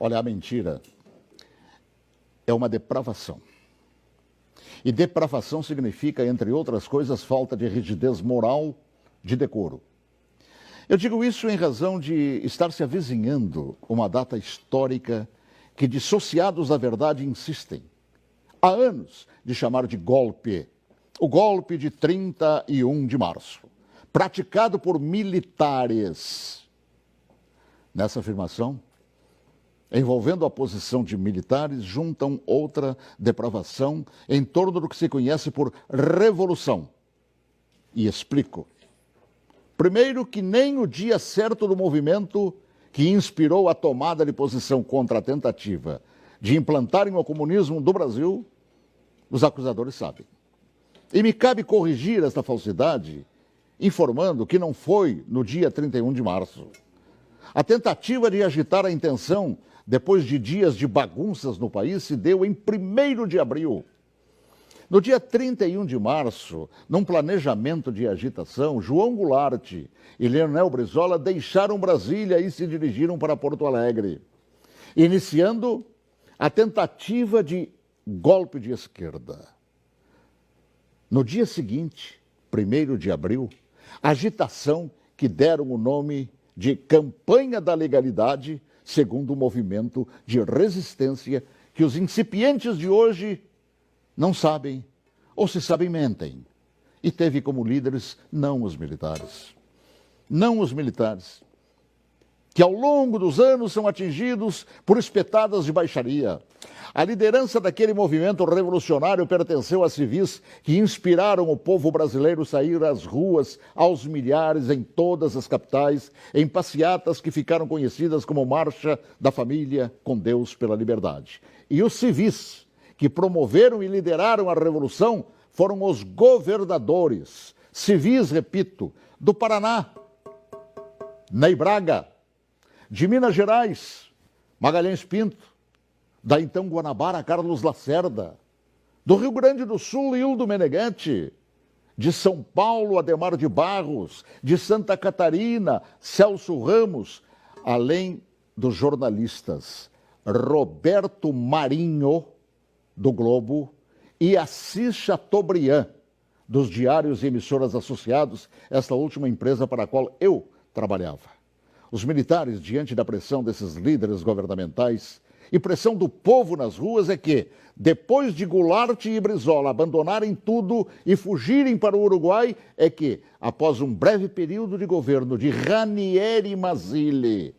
Olha, a mentira é uma depravação. E depravação significa, entre outras coisas, falta de rigidez moral, de decoro. Eu digo isso em razão de estar se avizinhando uma data histórica que dissociados da verdade insistem, há anos, de chamar de golpe. O golpe de 31 de março, praticado por militares. Nessa afirmação, envolvendo a posição de militares, juntam outra depravação em torno do que se conhece por revolução. E explico. Primeiro, que nem o dia certo do movimento que inspirou a tomada de posição contra a tentativa de implantarem o comunismo do Brasil, os acusadores sabem. E me cabe corrigir esta falsidade, informando que não foi no dia 31 de março. A tentativa de agitar a intenção, depois de dias de bagunças no país, se deu em 1º de abril. No dia 31 de março, num planejamento de agitação, João Goulart e Leonel Brizola deixaram Brasília e se dirigiram para Porto Alegre, iniciando a tentativa de golpe de esquerda. No dia seguinte, 1º de abril, agitação que deram o nome de Campanha da Legalidade, segundo o movimento de resistência que os incipientes de hoje não sabem, ou se sabem, mentem. E teve como líderes não os militares. Não os militares, que ao longo dos anos são atingidos por espetadas de baixaria. A liderança daquele movimento revolucionário pertenceu a civis que inspiraram o povo brasileiro a sair às ruas aos milhares em todas as capitais, em passeatas que ficaram conhecidas como Marcha da Família com Deus pela Liberdade. E os civis que promoveram e lideraram a revolução foram os governadores, civis, repito, do Paraná, Ney Braga, de Minas Gerais, Magalhães Pinto, da então Guanabara, Carlos Lacerda, do Rio Grande do Sul, Hildo Meneghetti, de São Paulo, Adhemar de Barros, de Santa Catarina, Celso Ramos, além dos jornalistas Roberto Marinho, do Globo, e Assis Chateaubriand, dos diários e emissoras associados, esta última empresa para a qual eu trabalhava. Os militares, diante da pressão desses líderes governamentais e pressão do povo nas ruas, é que, depois de Goulart e Brizola abandonarem tudo e fugirem para o Uruguai, é que, após um breve período de governo de Ranieri Mazzilli,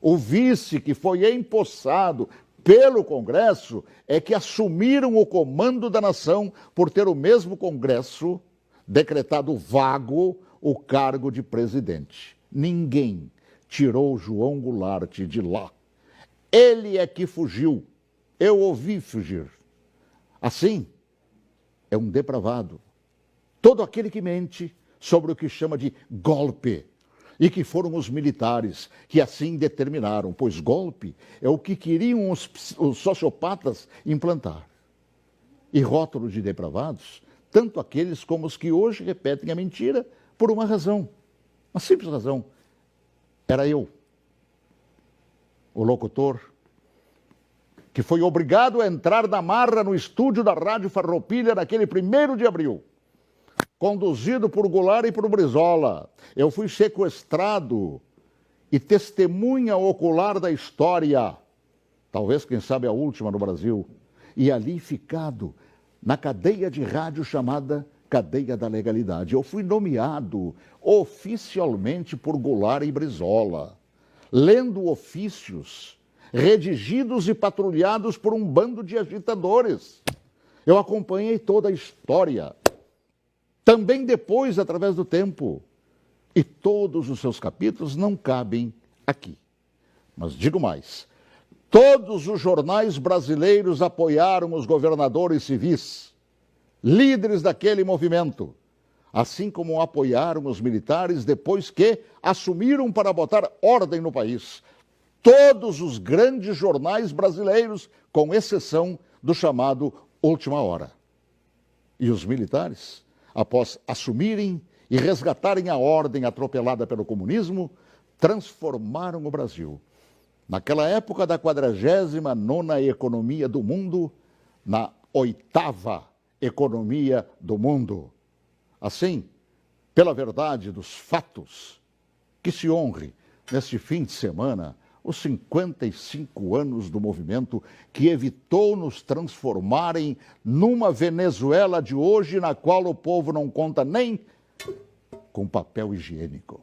o vice que foi empossado pelo Congresso, é que assumiram o comando da nação por ter o mesmo Congresso decretado vago o cargo de presidente. Ninguém tirou João Goulart de lá. Ele é que fugiu. Eu o vi fugir. Assim, é um depravado. Todo aquele que mente sobre o que chama de golpe. E que foram os militares que assim determinaram, pois golpe é o que queriam os sociopatas implantar. E rótulo de depravados, tanto aqueles como os que hoje repetem a mentira por uma razão, uma simples razão. Era eu, o locutor, que foi obrigado a entrar na marra no estúdio da Rádio Farroupilha naquele 1º de abril. Conduzido por Goulart e por Brizola. Eu fui sequestrado e testemunha ocular da história, talvez, quem sabe, a última no Brasil, e ali ficado na cadeia de rádio chamada Cadeia da Legalidade. Eu fui nomeado oficialmente por Goulart e Brizola, lendo ofícios redigidos e patrulhados por um bando de agitadores. Eu acompanhei toda a história, também depois, através do tempo. E todos os seus capítulos não cabem aqui. Mas digo mais, todos os jornais brasileiros apoiaram os governadores civis, líderes daquele movimento, assim como apoiaram os militares depois que assumiram para botar ordem no país. Todos os grandes jornais brasileiros, com exceção do chamado Última Hora. E os militares, após assumirem e resgatarem a ordem atropelada pelo comunismo, transformaram o Brasil naquela época da 49ª economia do mundo, na 8ª economia do mundo. Assim, pela verdade dos fatos, que se honre neste fim de semana os 55 anos do movimento que evitou nos transformarem numa Venezuela de hoje, na qual o povo não conta nem com papel higiênico.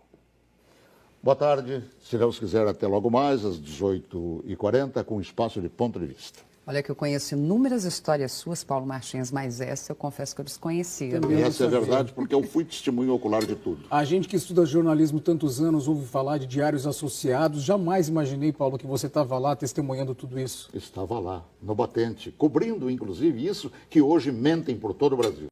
Boa tarde, se Deus quiser, até logo mais, às 18h40, com espaço de ponto de vista. Olha que eu conheço inúmeras histórias suas, Paulo Martins, mas essa eu confesso que eu desconhecia. E essa é verdade, porque eu fui testemunho ocular de tudo. A gente que estuda jornalismo tantos anos ouve falar de diários associados. Jamais imaginei, Paulo, que você estava lá testemunhando tudo isso. Estava lá, no batente, cobrindo, inclusive, isso que hoje mentem por todo o Brasil.